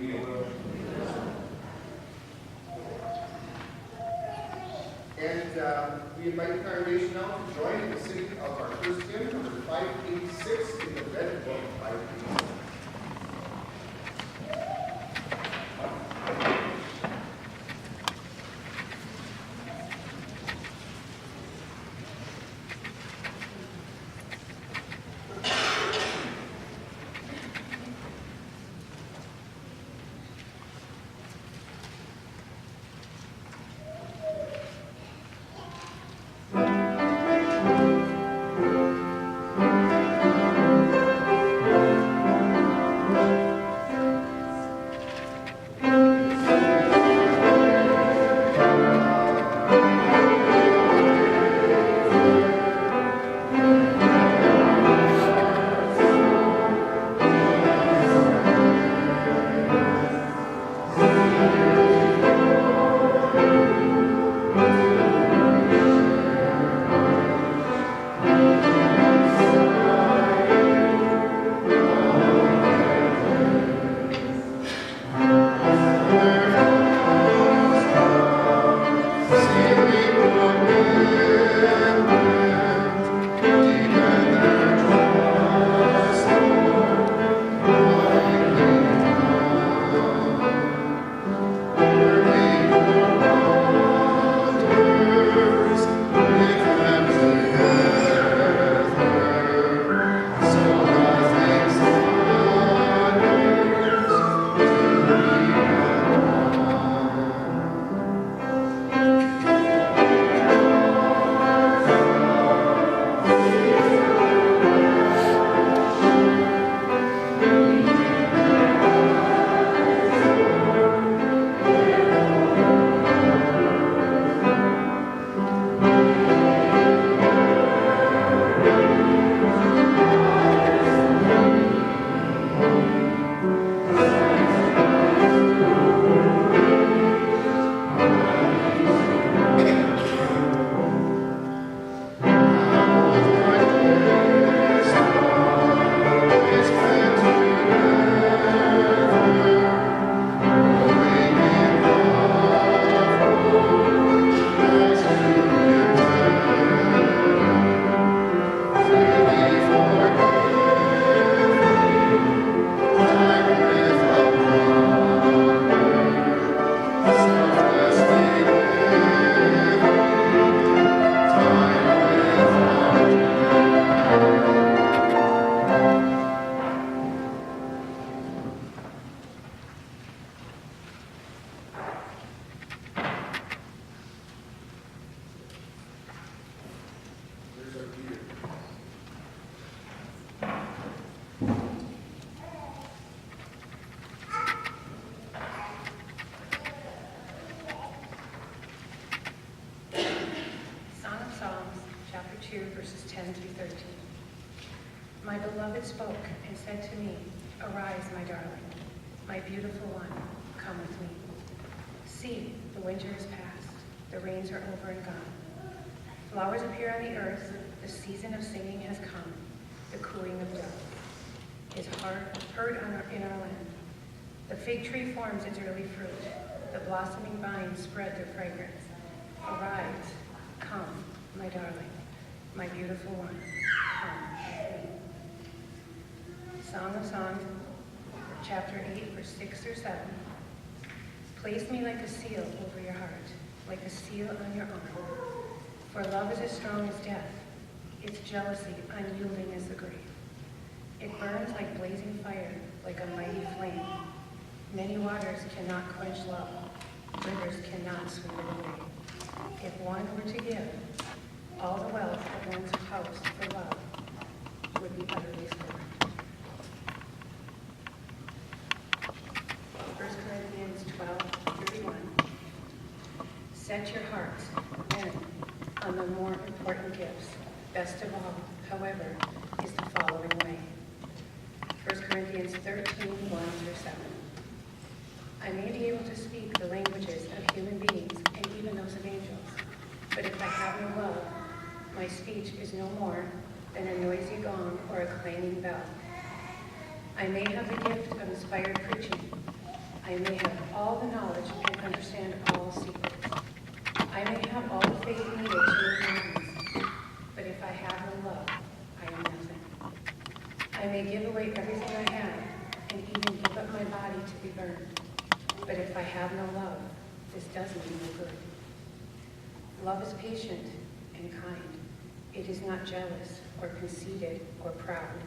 We will. And we invite the congregation now to join in the singing of our first hymn, number 586, in the Red Book, 586. My beloved spoke and said to me, "Arise, my darling, my beautiful one, come with me. See, the winter is past, the rains are over and gone. Flowers appear on the earth, the season of singing has come, the cooing of doves is heard in our land. The fig tree forms its early fruit, the blossoming vines spread their fragrance. Arise, come, my darling, my beautiful one, come." Song of Songs, chapter 8, verse 6 through 7. Place me like a seal over your heart, like a seal on your arm. For love is as strong as death, its jealousy unyielding as the grave. It burns like blazing fire, like a mighty flame. Many waters cannot quench love, rivers cannot sweep it away. If one were to give all the wealth of one's house for love, would be utterly scorned. 1 Corinthians 12:31. Set your hearts, then, on the more important gifts. Best of all, however, is the following way. 1 Corinthians 13:1-7. I may be able to speak the languages of human beings and even those of angels, but if I have no love, my speech is no more than a noisy gong or a clanging bell. I may have the gift of inspired preaching I may have all the knowledge and understand all secrets. I may have all the faith needed to move mountains, but if I have no love, I am nothing. I may give away everything I have and even give up my body to be burned, but if I have no love, this does me no good. Love is patient and kind. It is not jealous or conceited or proud.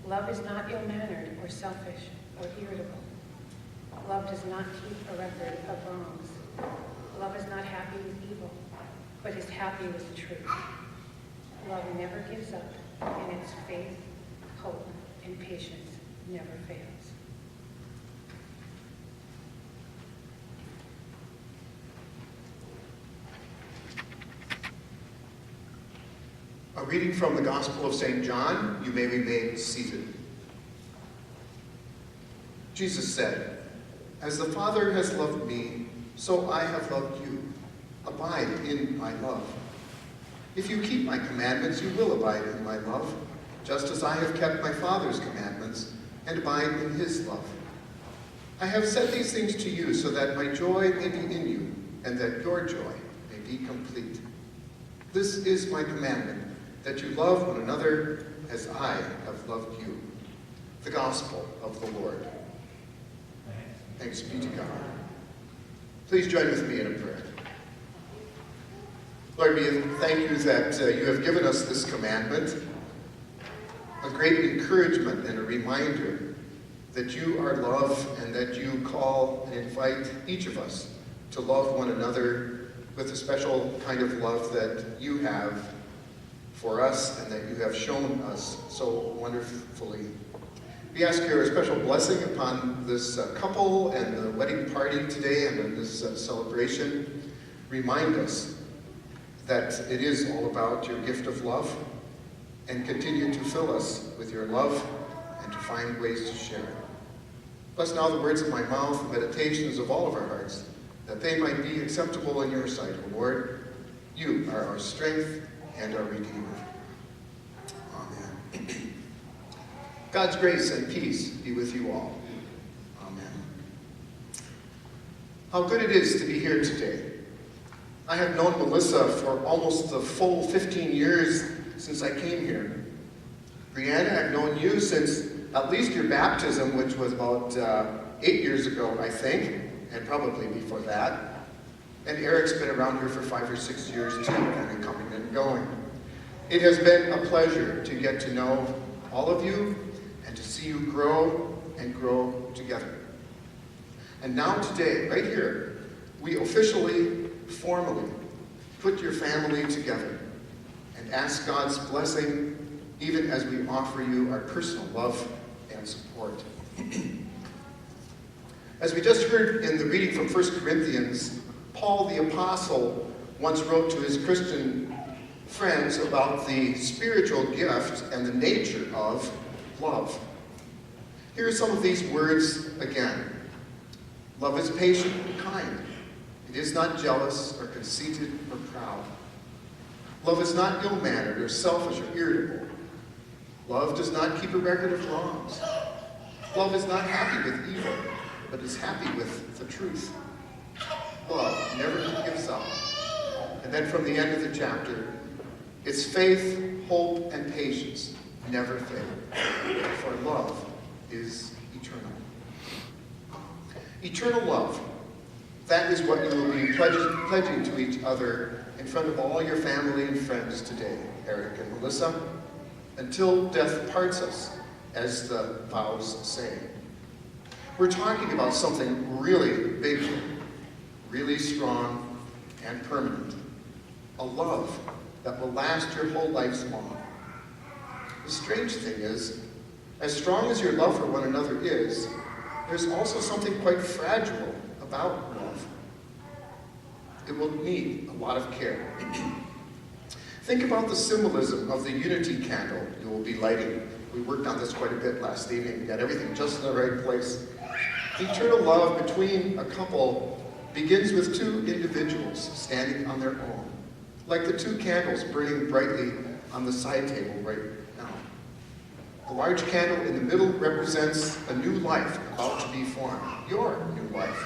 Love is not ill-mannered or selfish or irritable. Love does not keep a record of wrongs. Love is not happy with evil, but is happy with the truth. Love never gives up, and its faith, hope, and patience never fails. A reading from the Gospel of St. John. You may remain seated. Jesus said, "As the Father has loved me, so I have loved you. Abide in my love. If you keep my commandments, you will abide in my love, just as I have kept my Father's commandments and abide in his love. I have said these things to you so that my joy may be in you and that your joy may be complete. This is my commandment, that you love one another as I have loved you." The Gospel of the Lord. Thanks be to God. Please join with me in a prayer. Lord, we thank you that you have given us this commandment, a great encouragement and a reminder that you are love and that you call and invite each of us to love one another with a special kind of love that you have for us and that you have shown us so wonderfully. We ask your special blessing upon this couple and the wedding party today and in this celebration. Remind us that it is all about your gift of love, and continue to fill us with your love and to find ways to share it. Bless now the words of my mouth, the meditations of all of our hearts, that they might be acceptable in your sight, O Lord. You are our strength and our Redeemer. Amen. God's grace and peace be with you all. Amen. How good it is to be here today. I have known Melissa for almost the full 15 years since I came here. Brianna, I've known you since at least your baptism, which was about 8 years ago, I think, and probably before that. And Eric's been around here for 5 or 6 years too, kind of coming and going. It has been a pleasure to get to know all of you and to see you grow and grow together. And now today, right here, we officially, formally put your family together and ask God's blessing even as we offer you our personal love and support. As we just heard in the reading from 1 Corinthians, Paul the Apostle once wrote to his Christian friends about the spiritual gift and the nature of love. Here are some of these words again. Love is patient and kind. It is not jealous or conceited or proud. Love is not ill-mannered or selfish or irritable. Love does not keep a record of wrongs. Love is not happy with evil, but is happy with the truth. Love never gives up. And then from the end of the chapter, its faith, hope, and patience never fail, for love is eternal. Eternal love, that is what you will be pledging to each other in front of all your family and friends today, Eric and Melissa, until death parts us, as the vows say. We're talking about something really big, really strong and permanent. A love that will last your whole life's long. The strange thing is, as strong as your love for one another is, there's also something quite fragile about love. It will need a lot of care. Think about the symbolism of the unity candle you will be lighting. We worked on this quite a bit last evening. We got everything just in the right place. Eternal love between a couple begins with two individuals standing on their own, like the two candles burning brightly on the side table right now. The large candle in the middle represents a new life about to be formed, your new life,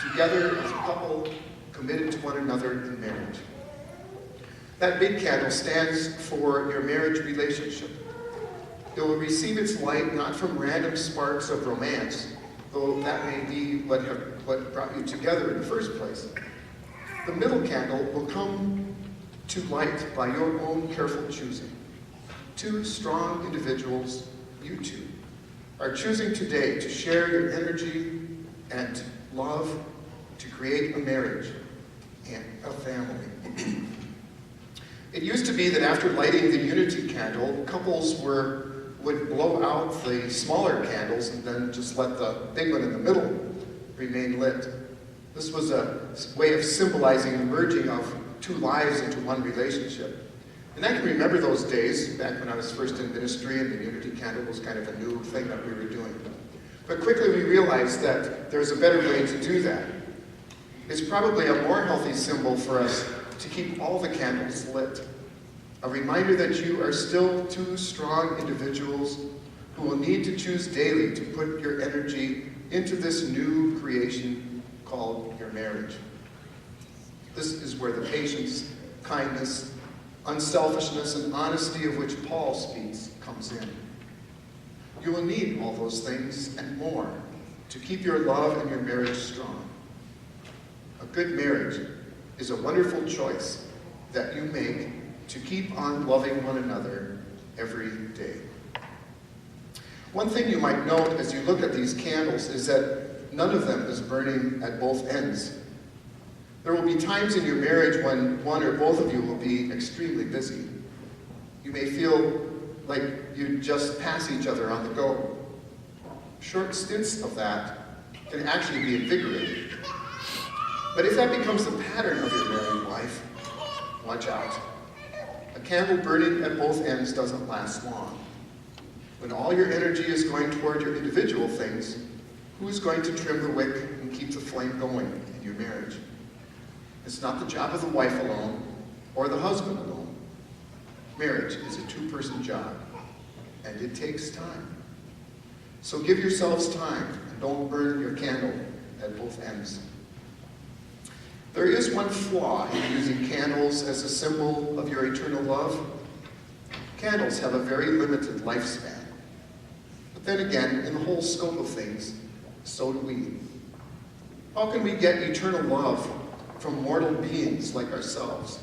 together as a couple committed to one another in marriage. That big candle stands for your marriage relationship. It will receive its light not from random sparks of romance, though that may be what brought you together in the first place. The middle candle will come to light by your own careful choosing. Two strong individuals, you two, are choosing today to share your energy and love to create a marriage and a family. It used to be that after lighting the unity candle, couples would blow out the smaller candles and then just let the big one in the middle remain lit. This was a way of symbolizing the merging of two lives into one relationship. And I can remember those days, back when I was first in ministry and the unity candle was kind of a new thing that we were doing. But quickly we realized that there's a better way to do that. It's probably a more healthy symbol for us to keep all the candles lit. A reminder that you are still two strong individuals who will need to choose daily to put your energy into this new creation called your marriage. This is where the patience, kindness, unselfishness, and honesty of which Paul speaks comes in. You will need all those things and more to keep your love and your marriage strong. A good marriage is a wonderful choice that you make to keep on loving one another every day. One thing you might note as you look at these candles is that none of them is burning at both ends. There will be times in your marriage when one or both of you will be extremely busy. You may feel like you just pass each other on the go. Short stints of that can actually be invigorating. But if that becomes the pattern of your married life, watch out. A candle burning at both ends doesn't last long. When all your energy is going toward your individual things, who's going to trim the wick and keep the flame going in your marriage? It's not the job of the wife alone or the husband alone. Marriage is a two-person job, and it takes time. So give yourselves time and don't burn your candle at both ends. There is one flaw in using candles as a symbol of your eternal love. Candles have a very limited lifespan. But then again, in the whole scope of things, so do we. How can we get eternal love from mortal beings like ourselves?